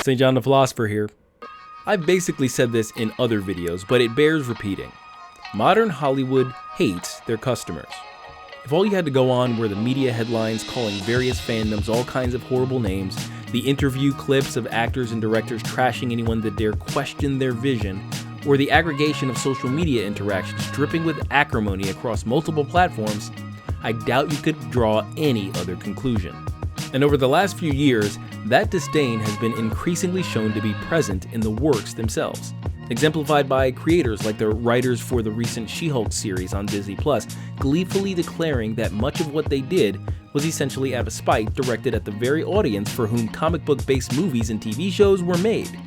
St. John the Philosopher here. I've basically said this in other videos, but it bears repeating. Modern Hollywood hates their customers. If all you had to go on were the media headlines calling various fandoms all kinds of horrible names, the interview clips of actors and directors trashing anyone that dare question their vision, or the aggregation of social media interactions dripping with acrimony across multiple platforms, I doubt you could draw any other conclusion. And over the last few years, that disdain has been increasingly shown to be present in the works themselves, exemplified by creators like the writers for the recent She-Hulk series on Disney+, gleefully declaring that much of what they did was essentially out of spite directed at the very audience for whom comic book-based movies and TV shows were made.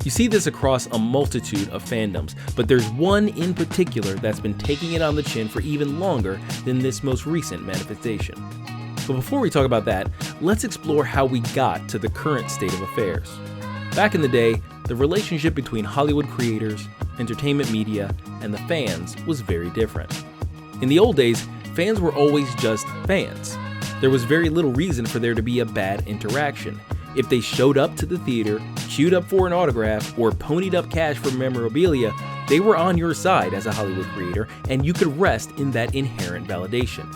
You see this across a multitude of fandoms, but there's one in particular that's been taking it on the chin for even longer than this most recent manifestation. But before we talk about that, let's explore how we got to the current state of affairs. Back in the day, the relationship between Hollywood creators, entertainment media, and the fans was very different. In the old days, fans were always just fans. There was very little reason for there to be a bad interaction. If they showed up to the theater, queued up for an autograph, or ponied up cash for memorabilia, they were on your side as a Hollywood creator, and you could rest in that inherent validation.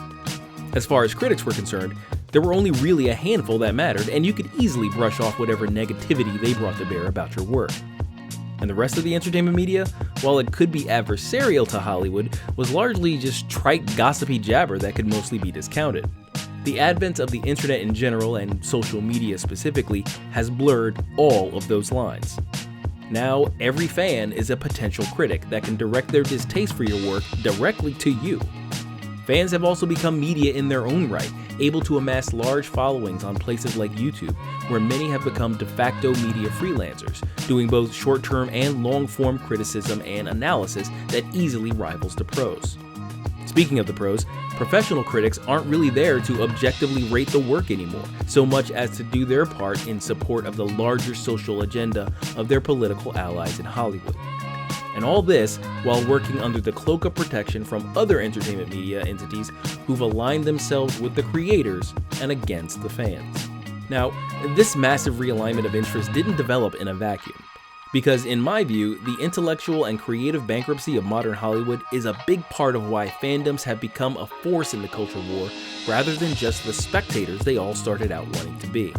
As far as critics were concerned, there were only really a handful that mattered, and you could easily brush off whatever negativity they brought to bear about your work. And the rest of the entertainment media, while it could be adversarial to Hollywood, was largely just trite gossipy jabber that could mostly be discounted. The advent of the internet in general, and social media specifically, has blurred all of those lines. Now, every fan is a potential critic that can direct their distaste for your work directly to you. Fans have also become media in their own right, able to amass large followings on places like YouTube, where many have become de facto media freelancers, doing both short-term and long-form criticism and analysis that easily rivals the pros. Speaking of the pros, professional critics aren't really there to objectively rate the work anymore, so much as to do their part in support of the larger social agenda of their political allies in Hollywood. And all this while working under the cloak of protection from other entertainment media entities who've aligned themselves with the creators and against the fans. Now, this massive realignment of interest didn't develop in a vacuum, because in my view, the intellectual and creative bankruptcy of modern Hollywood is a big part of why fandoms have become a force in the culture war rather than just the spectators they all started out wanting to be.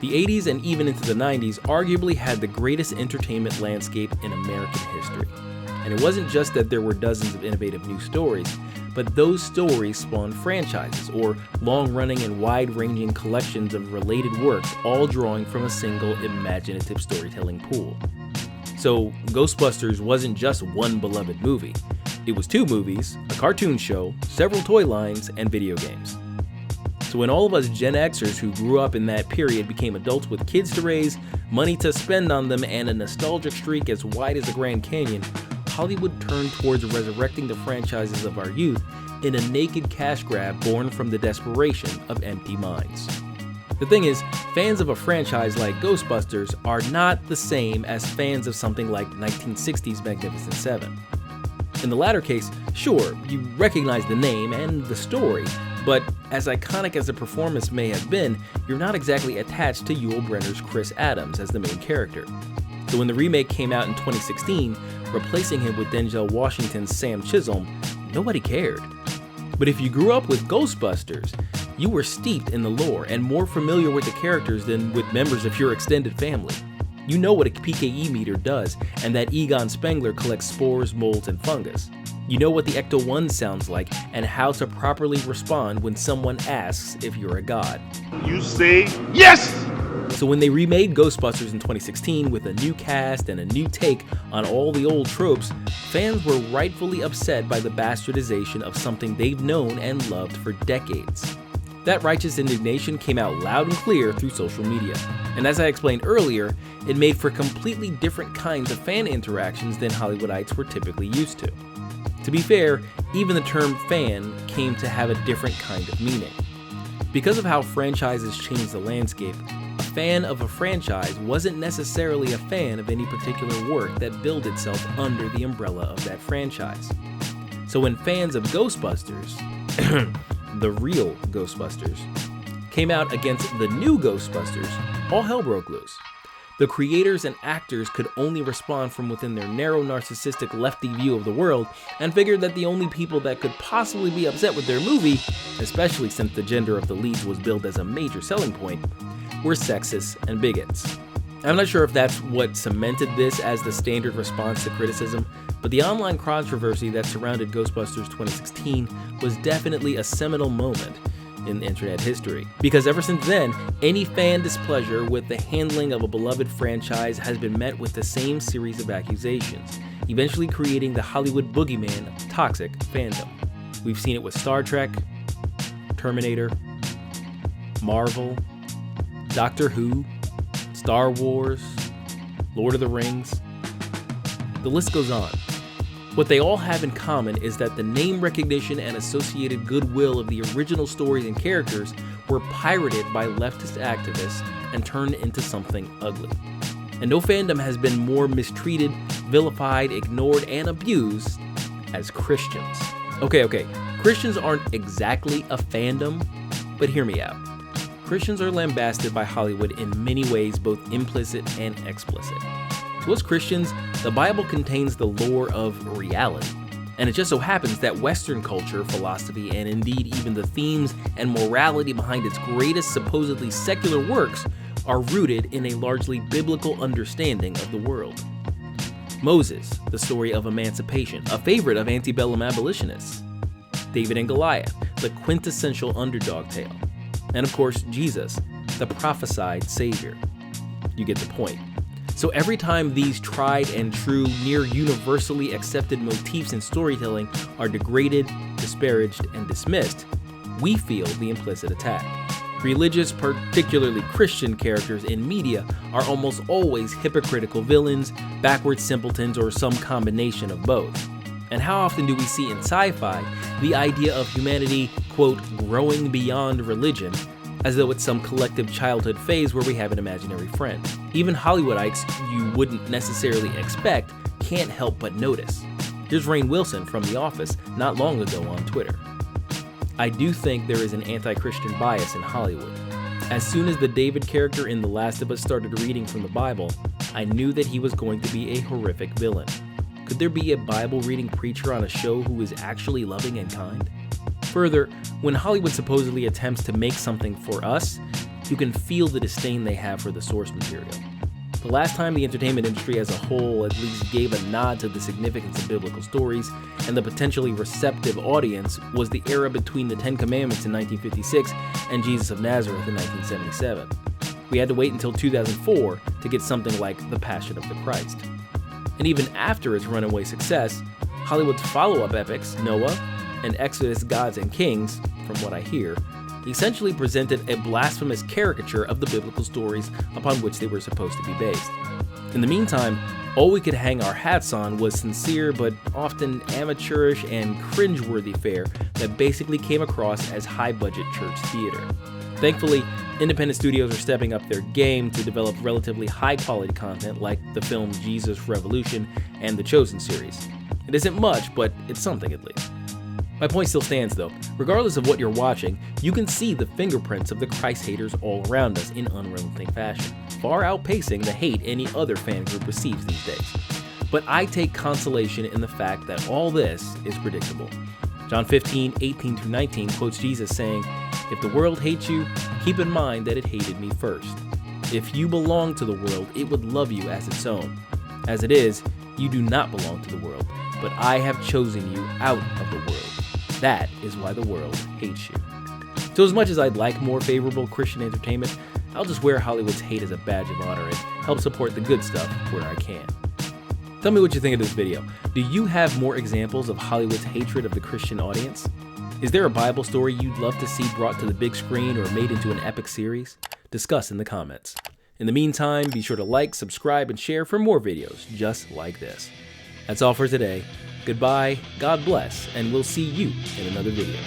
The 80s and even into the 90s arguably had the greatest entertainment landscape in American history. And it wasn't just that there were dozens of innovative new stories, but those stories spawned franchises, or long-running and wide-ranging collections of related works, all drawing from a single imaginative storytelling pool. So Ghostbusters wasn't just one beloved movie. It was 2 movies, a cartoon show, several toy lines, and video games. So when all of us Gen Xers who grew up in that period became adults with kids to raise, money to spend on them, and a nostalgic streak as wide as the Grand Canyon, Hollywood turned towards resurrecting the franchises of our youth in a naked cash grab born from the desperation of empty minds. The thing is, fans of a franchise like Ghostbusters are not the same as fans of something like 1960s Magnificent Seven. In the latter case, sure, you recognize the name and the story, but as iconic as the performance may have been, you're not exactly attached to Yul Brynner's Chris Adams as the main character. So when the remake came out in 2016, replacing him with Denzel Washington's Sam Chisholm, nobody cared. But if you grew up with Ghostbusters, you were steeped in the lore and more familiar with the characters than with members of your extended family. You know what a PKE meter does, and that Egon Spengler collects spores, molds, and fungus. You know what the Ecto-1 sounds like, and how to properly respond when someone asks if you're a god. You say yes! So when they remade Ghostbusters in 2016 with a new cast and a new take on all the old tropes, fans were rightfully upset by the bastardization of something they've known and loved for decades. That righteous indignation came out loud and clear through social media. And as I explained earlier, it made for completely different kinds of fan interactions than Hollywoodites were typically used to. To be fair, even the term fan came to have a different kind of meaning. Because of how franchises changed the landscape, a fan of a franchise wasn't necessarily a fan of any particular work that billed itself under the umbrella of that franchise. So when fans of Ghostbusters, the real Ghostbusters, came out against the new Ghostbusters, all hell broke loose. The creators and actors could only respond from within their narrow, narcissistic, lefty view of the world, and figured that the only people that could possibly be upset with their movie, especially since the gender of the leads was billed as a major selling point, were sexists and bigots. I'm not sure if that's what cemented this as the standard response to criticism, but the online controversy that surrounded Ghostbusters 2016 was definitely a seminal moment in internet history. Because ever since then, any fan displeasure with the handling of a beloved franchise has been met with the same series of accusations, eventually creating the Hollywood boogeyman of toxic fandom. We've seen it with Star Trek, Terminator, Marvel, Doctor Who, Star Wars, Lord of the Rings. The list goes on. What they all have in common is that the name recognition and associated goodwill of the original stories and characters were pirated by leftist activists and turned into something ugly. And no fandom has been more mistreated, vilified, ignored, and abused as Christians. Okay, Christians aren't exactly a fandom, but hear me out. Christians are lambasted by Hollywood in many ways, both implicit and explicit. To us Christians, the Bible contains the lore of reality, and it just so happens that Western culture, philosophy, and indeed even the themes and morality behind its greatest supposedly secular works are rooted in a largely biblical understanding of the world. Moses, the story of emancipation, a favorite of antebellum abolitionists. David and Goliath, the quintessential underdog tale. And of course, Jesus, the prophesied savior. You get the point. So every time these tried and true, near universally accepted motifs in storytelling are degraded, disparaged, and dismissed, we feel the implicit attack. Religious, particularly Christian characters in media are almost always hypocritical villains, backward simpletons, or some combination of both. And how often do we see in sci-fi the idea of humanity, quote, growing beyond religion, as though it's some collective childhood phase where we have an imaginary friend. Even Hollywoodites you wouldn't necessarily expect can't help but notice. Here's Rainn Wilson from The Office not long ago on Twitter. I do think there is an anti-Christian bias in Hollywood. As soon as the David character in The Last of Us started reading from the Bible, I knew that he was going to be a horrific villain. Could there be a Bible-reading preacher on a show who is actually loving and kind? Further, when Hollywood supposedly attempts to make something for us, you can feel the disdain they have for the source material. The last time the entertainment industry as a whole at least gave a nod to the significance of biblical stories and the potentially receptive audience was the era between the Ten Commandments in 1956 and Jesus of Nazareth in 1977. We had to wait until 2004 to get something like The Passion of the Christ. And even after its runaway success, Hollywood's follow-up epics, Noah and Exodus, Gods and Kings, from what I hear, essentially presented a blasphemous caricature of the biblical stories upon which they were supposed to be based. In the meantime, all we could hang our hats on was sincere but often amateurish and cringeworthy fare that basically came across as high-budget church theater. Thankfully, independent studios are stepping up their game to develop relatively high-quality content like the film Jesus Revolution and the Chosen series. It isn't much, but it's something at least. My point still stands though. Regardless of what you're watching, you can see the fingerprints of the Christ haters all around us in unrelenting fashion, far outpacing the hate any other fan group receives these days. But I take consolation in the fact that all this is predictable. John 15:18-19 quotes Jesus saying, "If the world hates you, keep in mind that it hated me first. If you belong to the world, it would love you as its own. As it is, you do not belong to the world, but I have chosen you out of the world. That is why the world hates you." So as much as I'd like more favorable Christian entertainment, I'll just wear Hollywood's hate as a badge of honor and help support the good stuff where I can. Tell me what you think of this video. Do you have more examples of Hollywood's hatred of the Christian audience? Is there a Bible story you'd love to see brought to the big screen or made into an epic series? Discuss in the comments. In the meantime, be sure to like, subscribe, and share for more videos just like this. That's all for today. Goodbye, God bless, and we'll see you in another video.